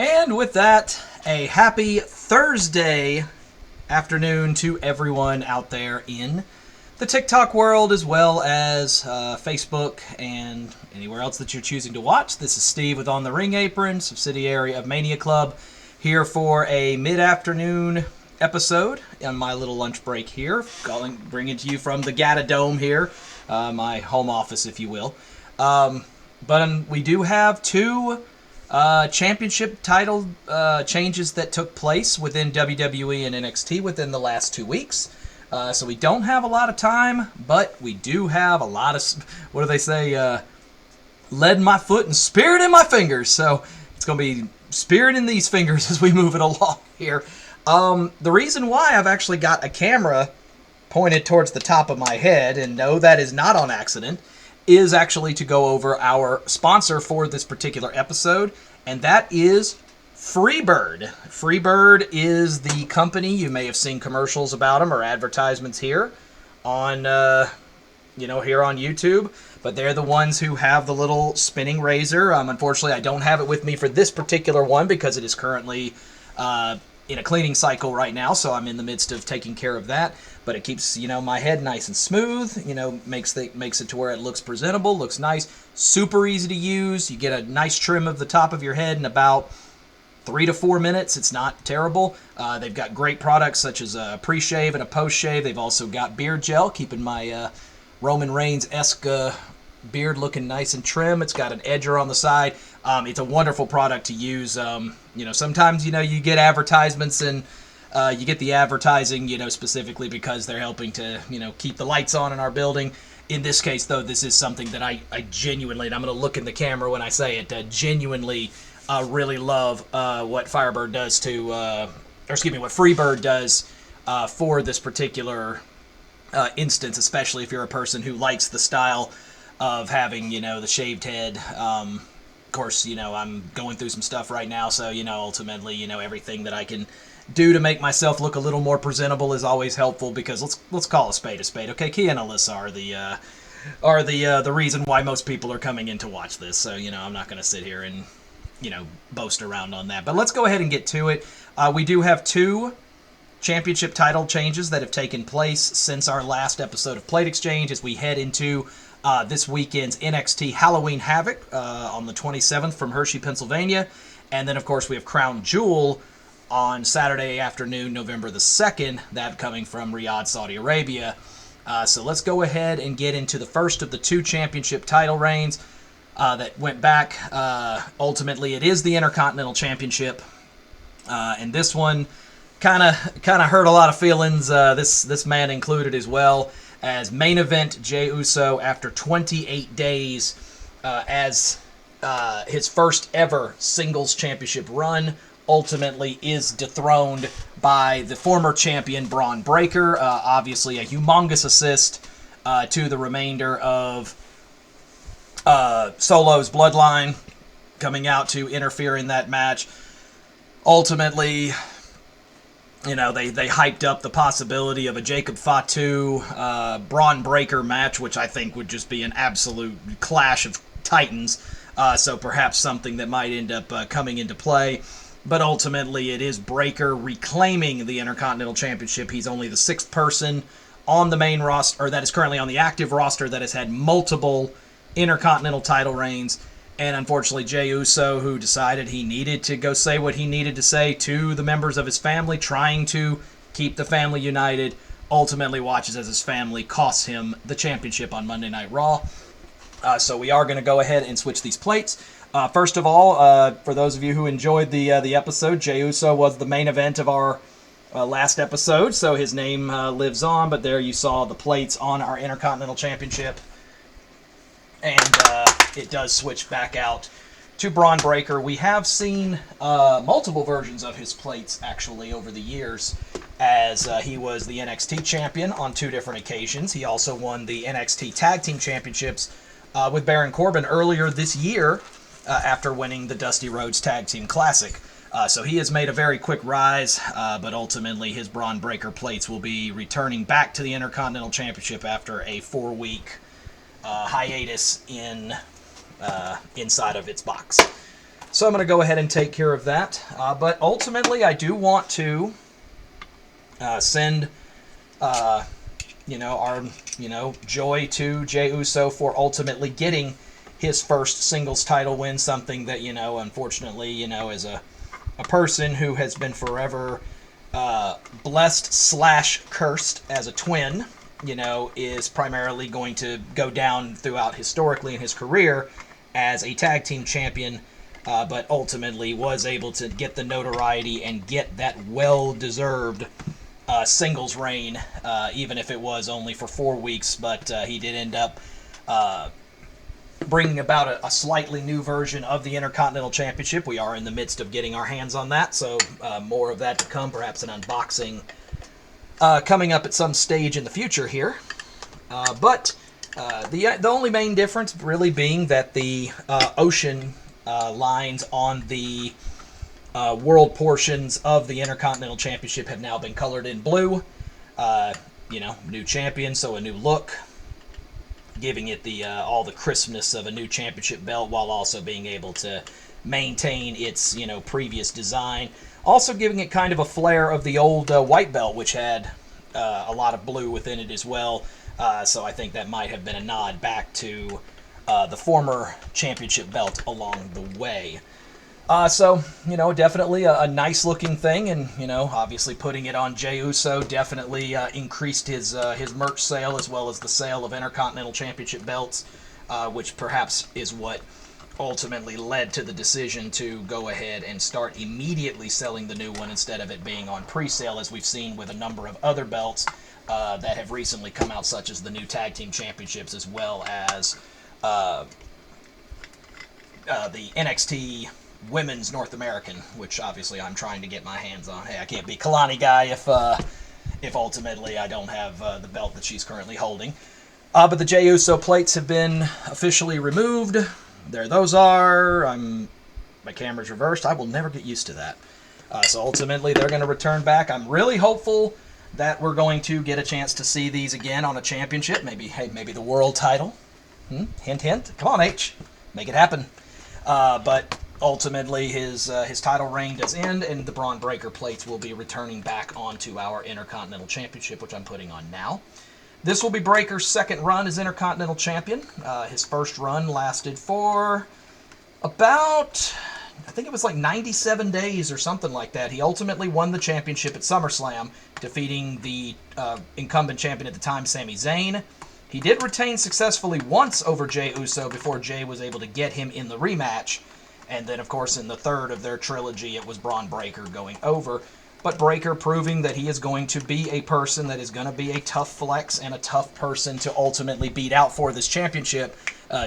And with that, a happy Thursday afternoon to everyone out there in the TikTok world, as well as Facebook and anywhere else that you're choosing to watch. This is Steve with On the Ring Apron, subsidiary of Mania Club, here for a mid-afternoon episode on my little lunch break here, bringing to you from the Gata Dome here, my home office, if you will. But we do have two championship title changes that took place within WWE and NXT within the last 2 weeks. So we don't have a lot of time, but we do have a lot of, what do they say, lead in my foot and spirit in my fingers. So it's going to be spirit in these fingers as we move it along here. The reason why I've actually got a camera pointed towards the top of my head, and no, that is not on accident, is actually to go over our sponsor for this particular episode, and that is Freebird. Freebird is the company. You may have seen commercials about them or advertisements here on, here on YouTube, but they're the ones who have the little spinning razor. Unfortunately, I don't have it with me for this particular one because it is currently in a cleaning cycle right now, so I'm in the midst of taking care of that. But it keeps, my head nice and smooth, makes it to where it looks presentable, looks nice, super easy to use. You get a nice trim of the top of your head in about 3 to 4 minutes. It's not terrible. They've got great products such as a pre-shave and a post-shave. They've also got beard gel, keeping my Roman Reigns-esque beard looking nice and trim. It's got an edger on the side. It's a wonderful product to use. Sometimes, you get advertisements and you get the advertising, specifically because they're helping to, keep the lights on in our building. In this case, though, this is something that I genuinely, and I'm going to look in the camera when I say it, genuinely really love what Freebird does for this particular instance, especially if you're a person who likes the style of having, the shaved head. Of course, I'm going through some stuff right now, so, ultimately, everything that I can do to make myself look a little more presentable is always helpful, because let's call a spade, okay? Key and Alyssa are the reason why most people are coming in to watch this, so, I'm not going to sit here and, boast around on that. But let's go ahead and get to it. We do have two championship title changes that have taken place since our last episode of Plate Exchange as we head into this weekend's NXT Halloween Havoc on the 27th from Hershey, Pennsylvania. And then, of course, we have Crown Jewel on Saturday afternoon, November the 2nd, that coming from Riyadh, Saudi Arabia. So let's go ahead and get into the first of the two championship title reigns that went back. Ultimately, it is the Intercontinental Championship. And this one kind of hurt a lot of feelings, this man included as well, as main event Jey Uso, after 28 days as his first ever singles championship run, ultimately is dethroned by the former champion Bron Breakker. Obviously a humongous assist to the remainder of Solo's bloodline coming out to interfere in that match. Ultimately, they hyped up the possibility of a Jacob Fatu, Bron Breakker match, which I think would just be an absolute clash of titans. So perhaps something that might end up coming into play. But ultimately, it is Breakker reclaiming the Intercontinental Championship. He's only the sixth person on the main roster, or that is currently on the active roster, that has had multiple Intercontinental title reigns. And unfortunately, Jey Uso, who decided he needed to go say what he needed to say to the members of his family, trying to keep the family united, ultimately watches as his family costs him the championship on Monday Night Raw. So we are going to go ahead and switch these plates. First of all, for those of you who enjoyed the episode, Jey Uso was the main event of our last episode, so his name lives on. But there you saw the plates on our Intercontinental Championship. And it does switch back out to Bron Breakker. We have seen multiple versions of his plates, actually, over the years, as he was the NXT champion on 2 different occasions. He also won the NXT Tag Team Championships with Baron Corbin earlier this year after winning the Dusty Rhodes Tag Team Classic. So he has made a very quick rise, but ultimately his Bron Breakker plates will be returning back to the Intercontinental Championship after a 4-week hiatus inside of its box. So I'm going to go ahead and take care of that. But ultimately, I do want to send, our, joy to Jey Uso for ultimately getting his first singles title win, something that, unfortunately, is a person who has been forever blessed / cursed as a twin, is primarily going to go down throughout historically in his career as a tag team champion, but ultimately was able to get the notoriety and get that well-deserved singles reign, even if it was only for 4 weeks, but he did end up bringing about a slightly new version of the Intercontinental Championship. We are in the midst of getting our hands on that, so more of that to come, perhaps an unboxing coming up at some stage in the future here. But the only main difference really being that the ocean lines on the world portions of the Intercontinental Championship have now been colored in blue. New champion, so a new look, giving it the all the crispness of a new championship belt while also being able to maintain its previous design. Also giving it kind of a flair of the old white belt, which had a lot of blue within it as well. So I think that might have been a nod back to the former championship belt along the way. So definitely a nice looking thing, and obviously putting it on Jey Uso definitely increased his merch sale as well as the sale of Intercontinental Championship belts, which perhaps is what ultimately led to the decision to go ahead and start immediately selling the new one instead of it being on pre-sale, as we've seen with a number of other belts that have recently come out, such as the new Tag Team Championships as well as the NXT Women's North American, which obviously I'm trying to get my hands on. Hey, I can't be Kalani guy if ultimately I don't have the belt that she's currently holding. But the Jey Uso plates have been officially removed. There those are. My camera's reversed. I will never get used to that. So ultimately they're going to return back. I'm really hopeful that we're going to get a chance to see these again on a championship. Maybe the world title. Hint, hint. Come on, H. Make it happen. But ultimately, his title reign does end, and the Bron Breakker plates will be returning back onto our Intercontinental Championship, which I'm putting on now. This will be Breakker's second run as Intercontinental Champion. His first run lasted for about, I think it was like 97 days or something like that. He ultimately won the championship at SummerSlam, defeating the incumbent champion at the time, Sami Zayn. He did retain successfully once over Jey Uso before Jey was able to get him in the rematch. And then, of course, in the third of their trilogy, it was Bron Breakker going over. But Breakker proving that he is going to be a person that is going to be a tough flex and a tough person to ultimately beat out for this championship.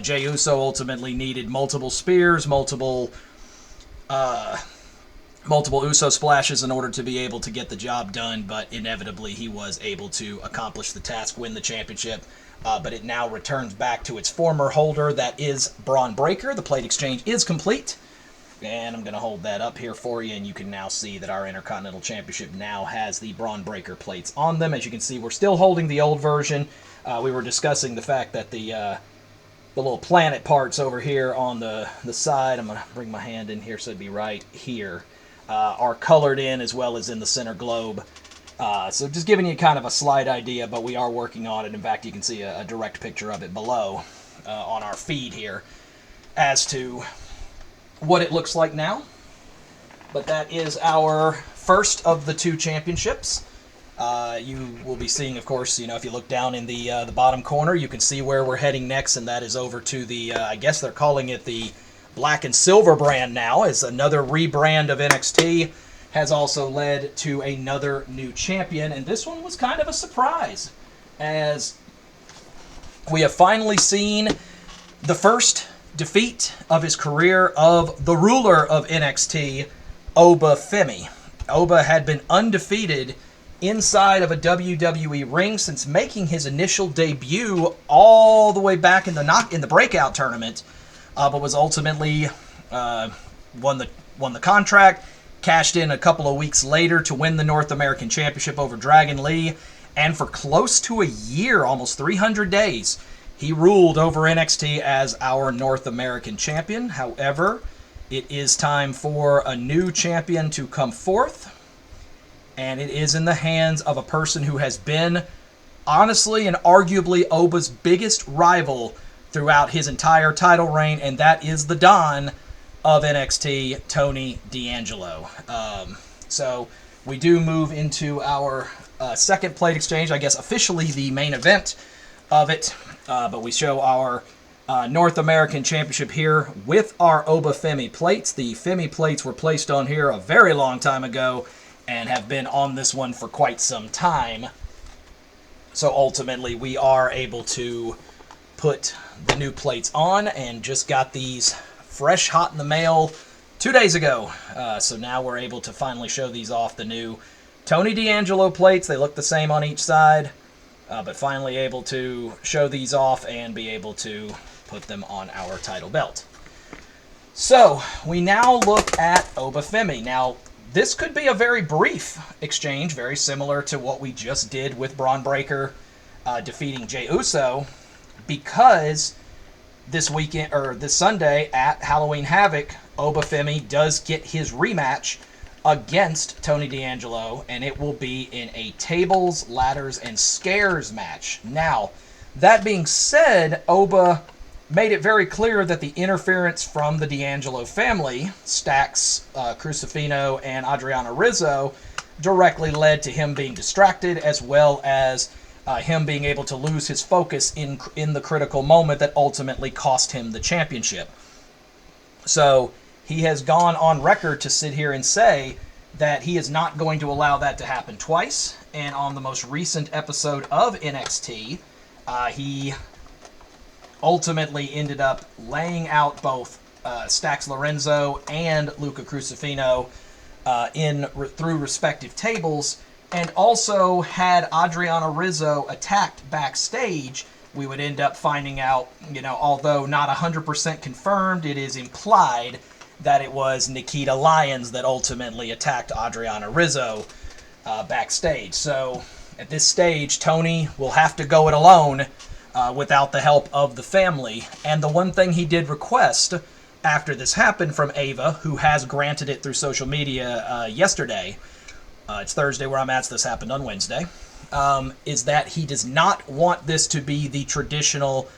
Jey Uso ultimately needed multiple spears, multiple Uso splashes in order to be able to get the job done. But inevitably, he was able to accomplish the task, win the championship. But it now returns back to its former holder, that is Bron Breakker. The plate exchange is complete. And I'm going to hold that up here for you, and you can now see that our Intercontinental Championship now has the Bron Breakker plates on them. As you can see, we're still holding the old version. We were discussing the fact that the little planet parts over here on the side, I'm going to bring my hand in here so it'd be right here, are colored in as well as in the center globe. So just giving you kind of a slight idea, but we are working on it. In fact, you can see a direct picture of it below on our feed here as to what it looks like now. But that is our first of the two championships. You will be seeing, of course, if you look down in the bottom corner, you can see where we're heading next, and that is over to the, I guess they're calling it the Black and Silver brand now, as another rebrand of NXT has also led to another new champion, and this one was kind of a surprise, as we have finally seen the first defeat of his career of the ruler of NXT, Oba Femi. Oba had been undefeated inside of a WWE ring since making his initial debut all the way back in the breakout tournament, but was ultimately won the contract, cashed in a couple of weeks later to win the North American Championship over Dragon Lee, and for close to a year, almost 300 days, he ruled over NXT as our North American Champion. However, it is time for a new champion to come forth. And it is in the hands of a person who has been, honestly and arguably, Oba's biggest rival throughout his entire title reign, and that is the Don of NXT, Tony D'Angelo. So we do move into our second plate exchange, I guess officially the main event of it, but we show our North American Championship here with our Oba Femi plates. The Femi plates were placed on here a very long time ago and have been on this one for quite some time. So ultimately we are able to put the new plates on and just got these fresh hot in the mail 2 days ago. So now we're able to finally show these off, the new Tony D'Angelo plates. They look the same on each side, but finally able to show these off and be able to put them on our title belt. So we now look at Oba Femi. Now this could be a very brief exchange, very similar to what we just did with Bron Breakker defeating Jey Uso, because this weekend, or this Sunday at Halloween Havoc, Oba Femi does get his rematch against Tony D'Angelo, and it will be in a tables, ladders, and scares match. Now, that being said, Oba made it very clear that the interference from the D'Angelo family, Stax, Crucifino, and Adriana Rizzo, directly led to him being distracted, as well as him being able to lose his focus in the critical moment that ultimately cost him the championship. So he has gone on record to sit here and say that he is not going to allow that to happen twice. And on the most recent episode of NXT, he ultimately ended up laying out both Stax Lorenzo and Luca Crucifino through respective tables, and also had Adriana Rizzo attacked backstage. We would end up finding out, although not 100% confirmed, it is implied that it was Nikita Lyons that ultimately attacked Adriana Rizzo backstage. So at this stage, Tony will have to go it alone without the help of the family. And the one thing he did request after this happened from Ava, who has granted it through social media yesterday, it's Thursday where I'm at, so this happened on Wednesday, is that he does not want this to be the traditional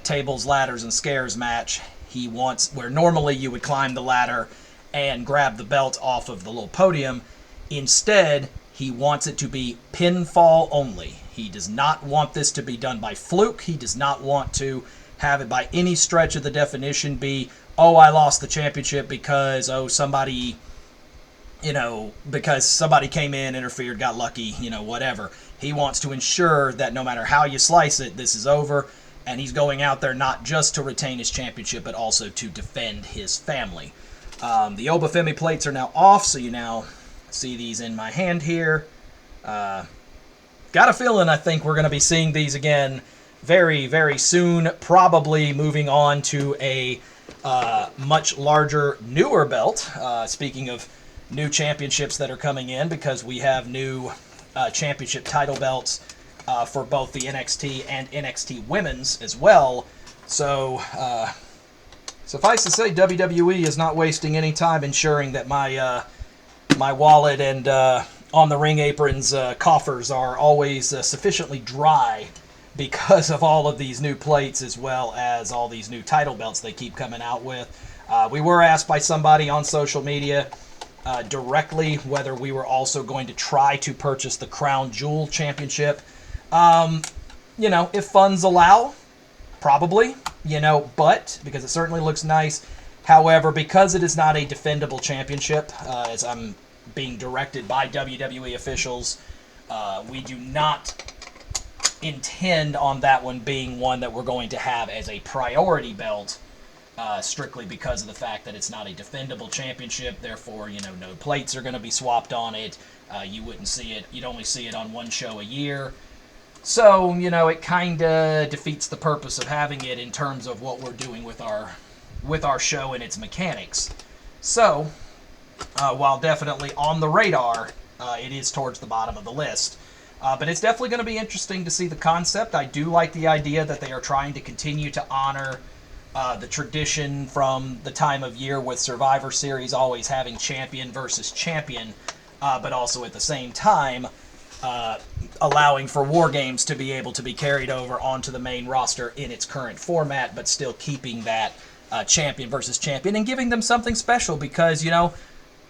tables, ladders, and scares match. He wants, where normally you would climb the ladder and grab the belt off of the little podium. Instead, he wants it to be pinfall only. He does not want this to be done by fluke. He does not want to have it by any stretch of the definition be, oh, I lost the championship because, somebody, because somebody came in, interfered, got lucky, whatever. He wants to ensure that no matter how you slice it, this is over, and he's going out there not just to retain his championship, but also to defend his family. The Oba Femi plates are now off, so you now see these in my hand here. Got a feeling I think we're going to be seeing these again very, very soon, probably moving on to a much larger, newer belt. Speaking of new championships that are coming in, because we have new championship title belts for both the NXT and NXT Women's as well. So, suffice to say, WWE is not wasting any time ensuring that my my wallet and on the ring apron's coffers are always sufficiently dry, because of all of these new plates as well as all these new title belts they keep coming out with. We were asked by somebody on social media directly whether we were also going to try to purchase the Crown Jewel Championship. If funds allow, probably, but because it certainly looks nice. However, because it is not a defendable championship, as I'm being directed by WWE officials, we do not intend on that one being one that we're going to have as a priority belt, strictly because of the fact that it's not a defendable championship. Therefore, no plates are going to be swapped on it. You wouldn't see it. You'd only see it on one show a year. So, it kind of defeats the purpose of having it in terms of what we're doing with our show and its mechanics. So, while definitely on the radar, it is towards the bottom of the list. But it's definitely going to be interesting to see the concept. I do like the idea that they are trying to continue to honor the tradition from the time of year with Survivor Series always having champion versus champion, but also at the same time allowing for War Games to be able to be carried over onto the main roster in its current format, but still keeping that champion versus champion and giving them something special because, you know,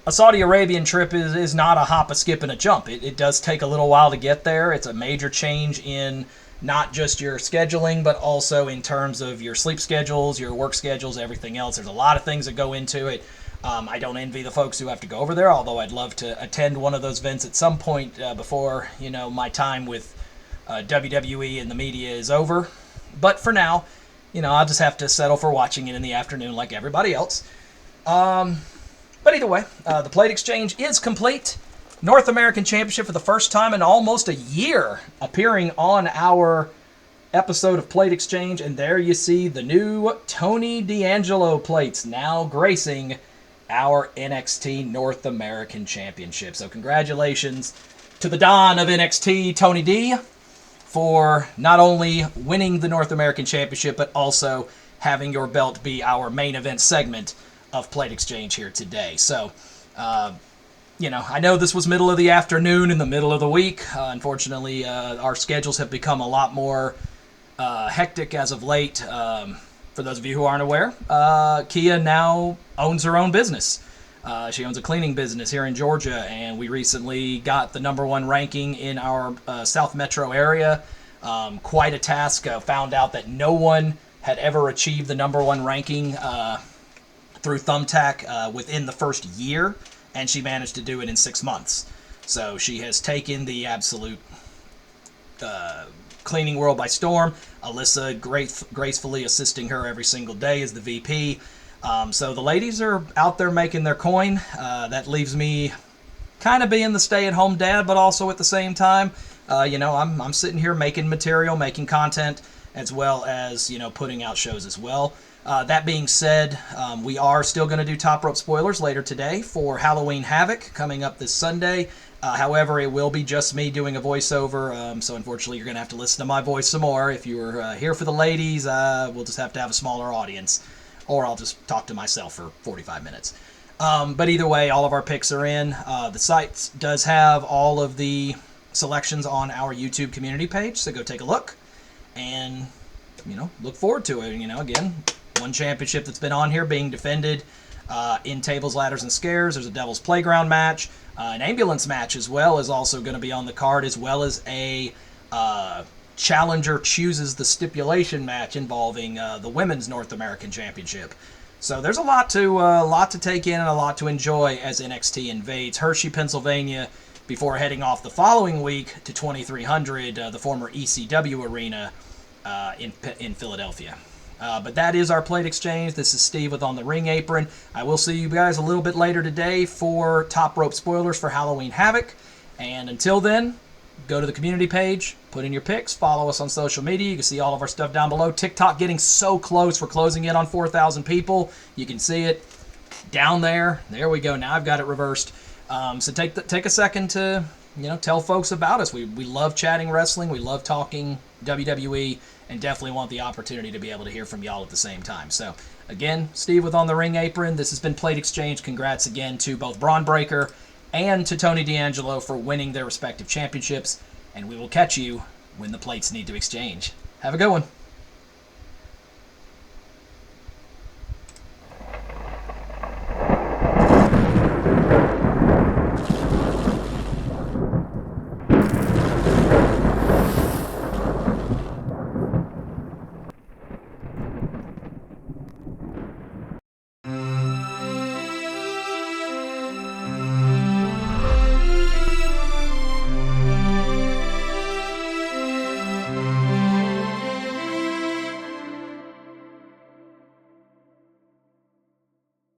a Saudi Arabian trip is not a hop, a skip, and a jump. It does take a little while to get there. It's a major change in not just your scheduling, but also in terms of your sleep schedules, your work schedules, everything else. There's a lot of things that go into it. I don't envy the folks who have to go over there, although I'd love to attend one of those events at some point before, you know, my time with WWE and the media is over. But for now, you know, I'll just have to settle for watching it in the afternoon like everybody else. But either way, the plate exchange is complete. North American Championship for the first time in almost a year appearing on our episode of Plate Exchange. And there you see the new Tony D'Angelo plates now gracing our NXT North American Championship. So congratulations to the Don of NXT, Tony D, for not only winning the North American Championship, but also having your belt be our main event segment of Plate Exchange here today. So, you know, I know this was middle of the afternoon in the middle of the week. Unfortunately, our schedules have become a lot more hectic as of late. For those of you who aren't aware, Kia now owns her own business. She owns a cleaning business here in Georgia, and we recently got the #1 ranking in our South Metro area. Quite a task. Found out that no one had ever achieved the #1 ranking through Thumbtack within the first year, and she managed to do it in 6 months. So she has taken the absolute cleaning world by storm. Alyssa gracefully assisting her every single day as the VP. So the ladies are out there making their coin. That leaves me kind of being the stay-at-home dad, but also at the same time, you know, I'm sitting here making material, making content, as well as, you know, putting out shows as well. That being said, we are still going to do Top Rope spoilers later today for Halloween Havoc coming up this Sunday. However, it will be just me doing a voiceover, so unfortunately you're going to have to listen to my voice some more. If you were here for the ladies, we'll just have to have a smaller audience, or I'll just talk to myself for 45 minutes. But either way, all of our picks are in. The site does have all of the selections on our YouTube community page, so go take a look and, you know, look forward to it. You know, again, one championship that's been on here being defended in Tables, Ladders, and Scares. There's a Devil's Playground match. An ambulance match as well is also going to be on the card, as well as a challenger chooses the stipulation match involving the Women's North American Championship. So there's a lot to take in and a lot to enjoy as NXT invades Hershey, Pennsylvania, before heading off the following week to 2300, the former ECW arena in Philadelphia. But that is our plate exchange. This is Steve with On the Ring Apron. I will see you guys a little bit later today for Top Rope spoilers for Halloween Havoc. And until then, go to the community page, put in your picks, follow us on social media. You can see all of our stuff down below. TikTok getting so close. We're closing in on 4,000 people. You can see it down there. There we go. Now I've got it reversed. So take a second to, you know, tell folks about us. We love chatting wrestling. We love talking WWE, and definitely want the opportunity to be able to hear from y'all at the same time. So again, Steve with On the Ring Apron. This has been Plate Exchange. Congrats again to both Bron Breakker and to Tony D'Angelo for winning their respective championships. And we will catch you when the plates need to exchange. Have a good one.